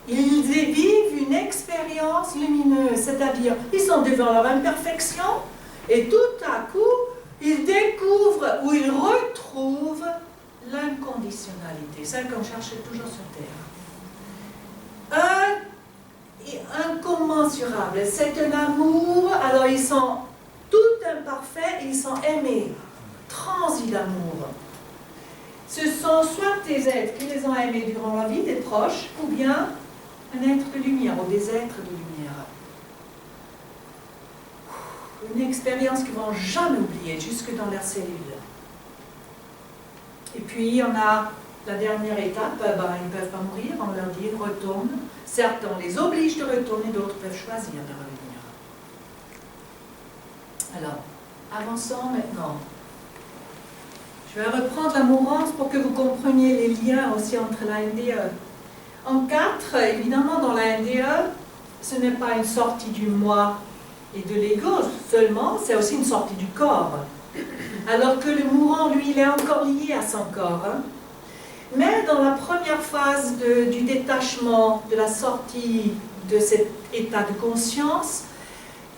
ils vivent une expérience lumineuse, c'est-à-dire ils sont devant leur imperfection et tout à coup, ils découvrent ou ils retrouvent l'inconditionnalité, celle qu'on cherchait toujours sur Terre. Incommensurable, c'est un amour, alors ils sont tout imparfaits, ils sont aimés, transis d'amour. Ce sont soit des êtres qui les ont aimés durant la vie, des proches, ou bien un être de lumière, ou des êtres de lumière. Une expérience qu'ils ne vont jamais oublier, jusque dans leurs cellules. Et puis, on a la dernière étape, ils ne peuvent pas mourir, on leur dit, retourne. Certains, on les oblige de retourner, d'autres peuvent choisir de revenir. Alors, avançons maintenant. Je vais reprendre la mourance pour que vous compreniez les liens aussi entre la NDE. En 4, évidemment, dans la NDE, ce n'est pas une sortie du moi et de l'ego seulement, c'est aussi une sortie du corps. Alors que le mourant, lui, il est encore lié à son corps. Mais dans la première phase du détachement, de la sortie de cet état de conscience,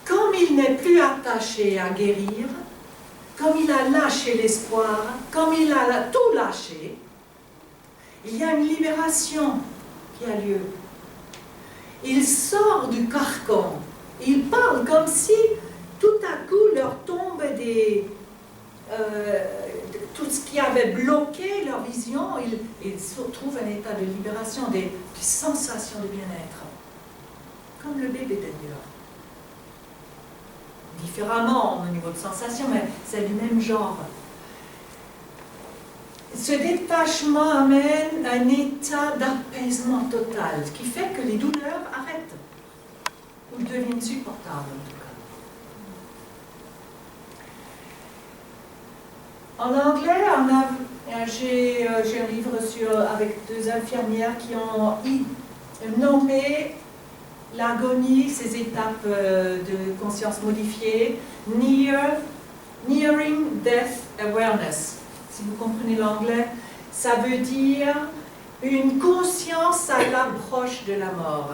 comme il n'est plus attaché à guérir, comme il a lâché l'espoir, comme il a tout lâché, il y a une libération qui a lieu. Il sort du carcan. Il parle comme si tout à coup leur tombe tout ce qui avait bloqué leur vision, ils se trouvent un état de libération, des sensations de bien-être. Comme le bébé d'ailleurs. Différemment au niveau de sensation, mais c'est du même genre. Ce détachement amène un état d'apaisement total, ce qui fait que les douleurs arrêtent, ou deviennent supportables en tout cas. En anglais, j'ai un livre avec 2 infirmières qui ont nommé l'agonie, ces étapes de conscience modifiée, Nearing Death Awareness. Si vous comprenez l'anglais, ça veut dire une conscience à l'approche de la mort.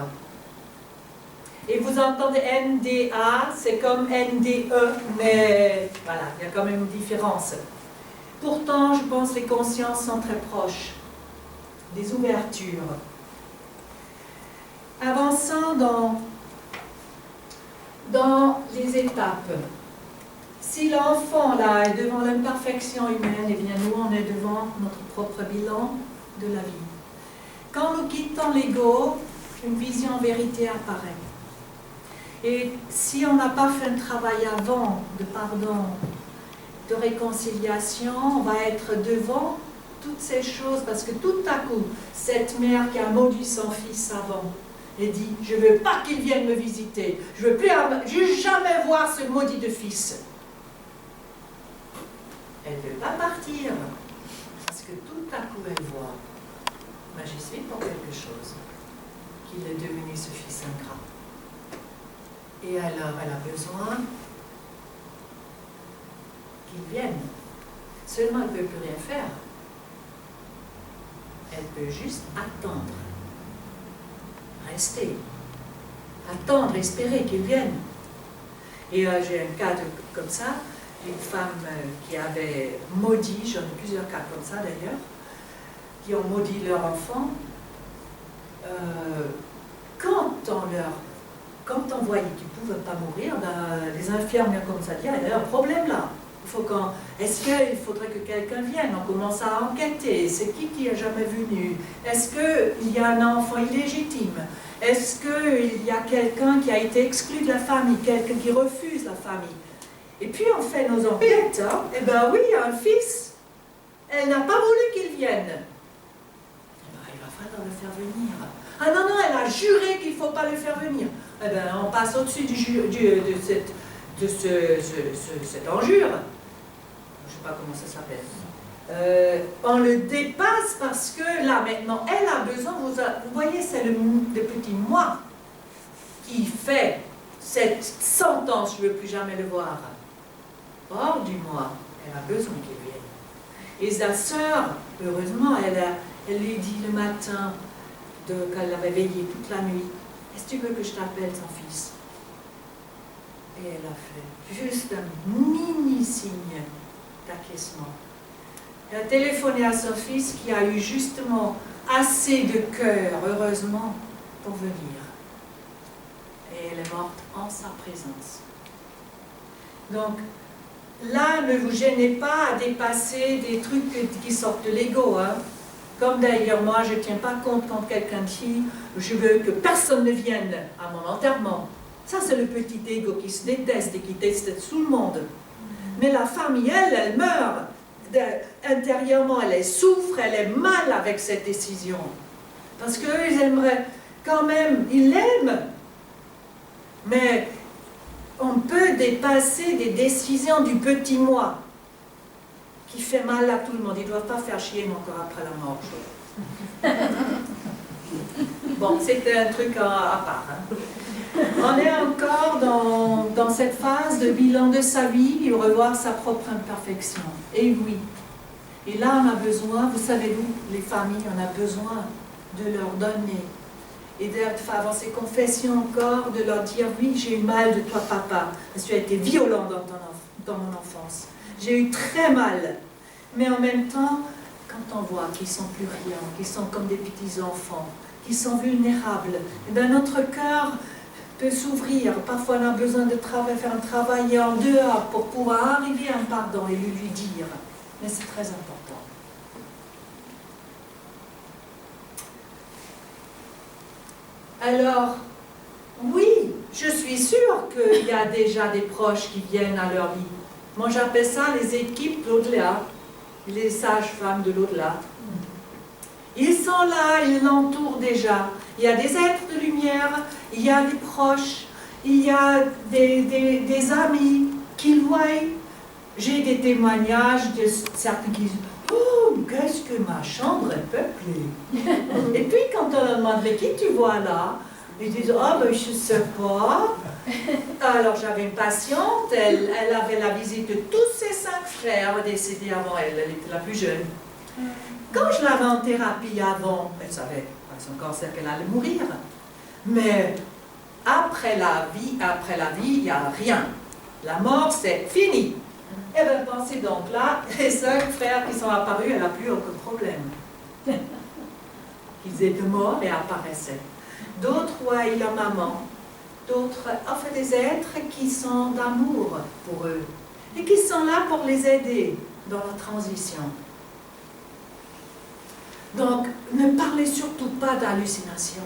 Et vous entendez NDA, c'est comme NDE, mais voilà, il y a quand même une différence. Pourtant, je pense que les consciences sont très proches, des ouvertures. Avançant dans les étapes. Si l'enfant là est devant l'imperfection humaine, eh bien nous on est devant notre propre bilan de la vie. Quand nous quittons l'ego, une vision vérité apparaît. Et si on n'a pas fait un travail avant de pardon, de réconciliation, on va être devant toutes ces choses parce que tout à coup, cette mère qui a maudit son fils avant, et dit, je ne veux pas qu'il vienne me visiter, je ne veux plus jamais voir ce maudit de fils. Elle ne veut pas partir, parce que tout à coup elle voit, mais j'y suis pour quelque chose, qu'il est devenu ce fils ingrat. Et alors elle a besoin qu'il vienne. Seulement elle ne peut plus rien faire. Elle peut juste attendre. Rester, attendre, espérer qu'il vienne. Et j'ai un cas comme ça, une femme qui avait maudit, j'en ai plusieurs cas comme ça d'ailleurs, qui ont maudit leur enfant. Quand on voyait qu'ils ne pouvaient pas mourir, les infirmières comme ça disaient, il y a un problème là. Est-ce qu'il faudrait que quelqu'un vienne? On commence à enquêter. C'est qui est jamais venu? Est-ce qu'il y a un enfant illégitime? Est-ce qu'il y a quelqu'un qui a été exclu de la famille? Quelqu'un qui refuse la famille? Et puis on fait nos enquêtes. Eh bien oui, il y a un fils. Elle n'a pas voulu qu'il vienne. Eh bien, il va falloir le faire venir. Ah non, non, elle a juré qu'il ne faut pas le faire venir. Eh bien, on passe au-dessus de cette injure. Je ne sais pas comment ça s'appelle. On le dépasse parce que là maintenant elle a besoin, vous voyez, c'est le petit moi qui fait cette sentence, je ne veux plus jamais le voir. hors du moi, elle a besoin qu'il vienne. Et sa sœur, heureusement, elle lui dit le matin, qu'elle avait veillé toute la nuit, est-ce que tu veux que je t'appelle ton fils? Et elle a fait juste un mini signe d'acquiescement. Elle a téléphoné à son fils qui a eu justement assez de cœur, heureusement, pour venir. Et elle est morte en sa présence. Donc, là, ne vous gênez pas à dépasser des trucs qui sortent de l'ego. Hein. Comme d'ailleurs, moi, je ne tiens pas compte quand quelqu'un dit « je veux que personne ne vienne à mon enterrement ». Ça, c'est le petit ego qui se déteste et qui déteste tout le monde. Mais la famille, elle meurt. Intérieurement, elle souffre, elle est mal avec cette décision. Parce qu'eux, ils aimeraient quand même, ils l'aiment. Mais on peut dépasser des décisions du petit moi qui fait mal à tout le monde. Ils ne doivent pas faire chier encore après la mort. Bon, c'était un truc à part. Hein. On est encore dans cette phase de bilan de sa vie et revoir sa propre imperfection. Et oui. Et là, on a besoin, vous savez, nous, les familles, on a besoin de leur donner. Et de faire ces confessions encore, de leur dire, oui, j'ai eu mal de toi, papa, parce que tu as été violent dans mon enfance. J'ai eu très mal. Mais en même temps, quand on voit qu'ils sont plus rien, qu'ils sont comme des petits-enfants, qu'ils sont vulnérables, et bien notre cœur peut s'ouvrir. Parfois, on a besoin de faire un travail en dehors pour pouvoir arriver à un pardon et lui dire. Mais c'est très important. Alors, oui, je suis sûre qu'il y a déjà des proches qui viennent à leur vie. Moi, j'appelle ça les équipes de l'au-delà, les sages-femmes de l'au-delà. Ils sont là, ils l'entourent déjà. Il y a des êtres de lumière, il y a des proches, il y a des amis qui le voient. J'ai des témoignages de certains qui disent « Oh, qu'est-ce que ma chambre est peuplée !» Et puis quand on leur demande « Mais qui tu vois là ?» Ils disent « Ah, ben je ne sais pas. » Alors j'avais une patiente, elle avait la visite de tous ses 5 frères décédés avant elle, elle était la plus jeune. Quand je l'avais en thérapie avant, elle savait par son cancer qu'elle allait mourir. Mais après la vie, il n'y a rien. La mort, c'est fini. Et bien, pensez donc là, les 5 frères qui sont apparus, elle n'a plus aucun problème. Ils étaient morts et apparaissaient. D'autres, ouais, leur maman. D'autres, enfin, des êtres qui sont d'amour pour eux. Et qui sont là pour les aider dans la transition. Donc, ne parlez surtout pas d'hallucination.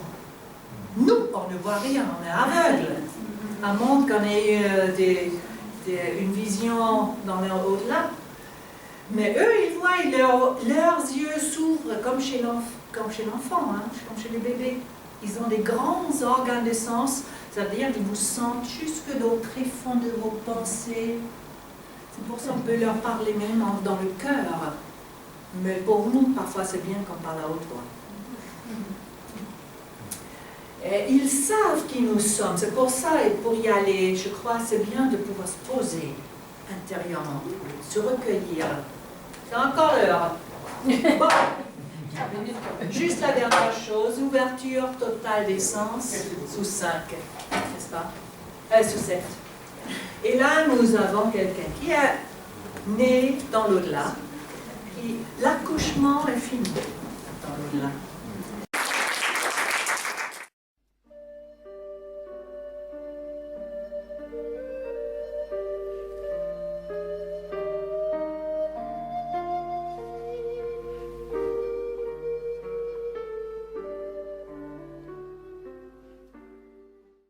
Nous, on ne voit rien, on est aveugle. À moins qu'on ait une vision dans l'au-delà. Mais eux, ils voient, leurs yeux s'ouvrent comme chez l'enfant, hein, comme chez les bébés. Ils ont des grands organes de sens, c'est-à-dire qu'ils vous sentent jusque au tréfonds de vos pensées. C'est pour ça qu'on peut leur parler même dans le cœur. Mais pour nous, parfois, c'est bien qu'on parle à haute voix. Et ils savent qui nous sommes. C'est pour ça, et pour y aller, je crois, c'est bien de pouvoir se poser intérieurement, se recueillir. C'est encore l'heure. Bon. Juste la dernière chose, ouverture totale des sens sous 5, n'est-ce pas? Sous 7. Et là, nous avons quelqu'un qui est né dans l'au-delà. L'accouchement est fini dans l'au-delà.